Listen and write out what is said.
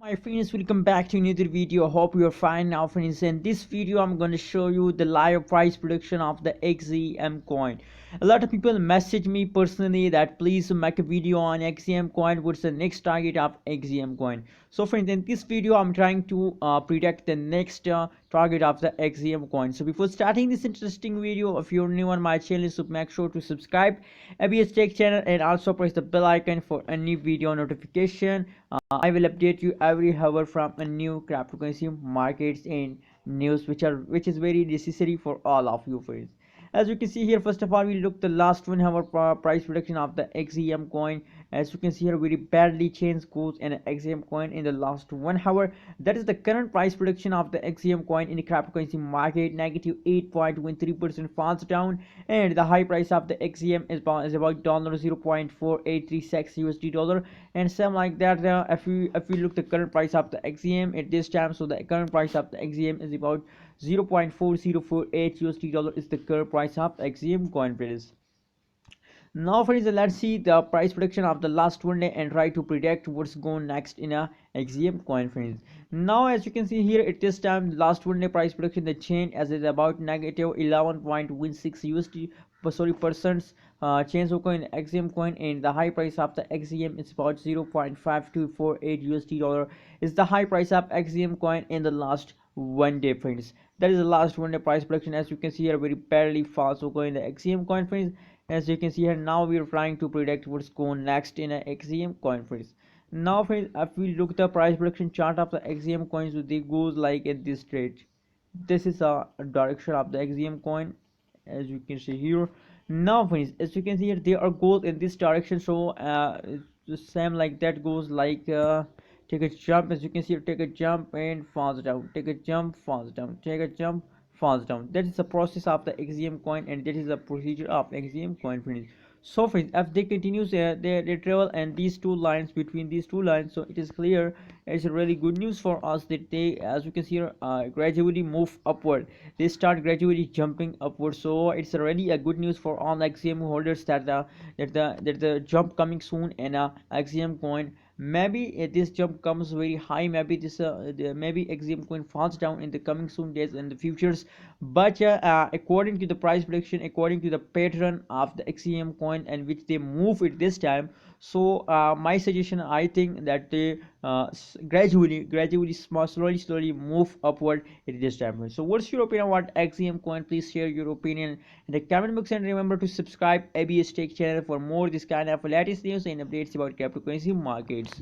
Hi friends, welcome back to another video. Hope you are fine now friends. In this video I'm going to show you the live price prediction of the XEM coin. A lot of people message me personally that please make a video on XEM coin. What's the next target of XEM coin? So friends, in this video I'm trying to predict the next target of the XEM coin. So before starting this interesting video, if you're new on my channel, so make sure to subscribe ABS Tech channel and also press the bell icon for a new video notification. I will update you every hour from a new cryptocurrency markets and news which is very necessary for all of you friends. As you can see here, first of all we look the last 1 hour price prediction of the XEM coin. As you can see here, very badly changed goes in XEM coin in the last 1 hour. That is the current price prediction of the XEM coin in the cryptocurrency market. Negative 8.13% falls down, and the high price of the XEM is about $0.4836 USD dollar, and same like that. If we look the current price of the XEM at this time, so the current price of the XEM is about 0.4048 USD dollar is the current price of XEM coin price. Now friends, let's see the price prediction of the last 1 day and try to predict what's going next in a XEM coin friends. Now as you can see here, at this time last 1 day price prediction, the change as is about negative 11.16 USD percent change occur in XEM coin, and the high price of the XEM is about 0.5248 USD dollar is the high price of XEM coin in the last 1 day friends. That is the last 1 day price prediction. As you can see here, very barely falls occur in the XEM coin friends. As you can see here, now we are trying to predict what's going next in a XEM coin friends. Now friends, if we look the price prediction chart of the XEM coins, so they goes like at this rate. This is a direction of the XEM coin, as you can see here. Now friends, as you can see here, there are goals in this direction, so the same like that goes like take a jump. As you can see here, take a jump and falls down, take a jump, falls down, take a jump, falls down. That is the process of the XEM coin, and that is the procedure of XEM coin friends. So friends, if they continues they travel and these two lines, between these two lines, so it is clear, it's really good news for us that they, as you can see here, gradually move upward. They start gradually jumping upward, so it's really a good news for all XEM holders that the jump coming soon in a XEM coin. Maybe this jump comes very high, maybe maybe XEM coin falls down in the coming soon days in the futures. But according to the price prediction, according to the pattern of the XEM coin and which they move it this time, so my suggestion, I think that they gradually slowly move upward at this time. So what's your opinion about XEM coin? Please share your opinion in the comment box, and remember to subscribe ABS Tech channel for more this kind of latest news and updates about cryptocurrency markets.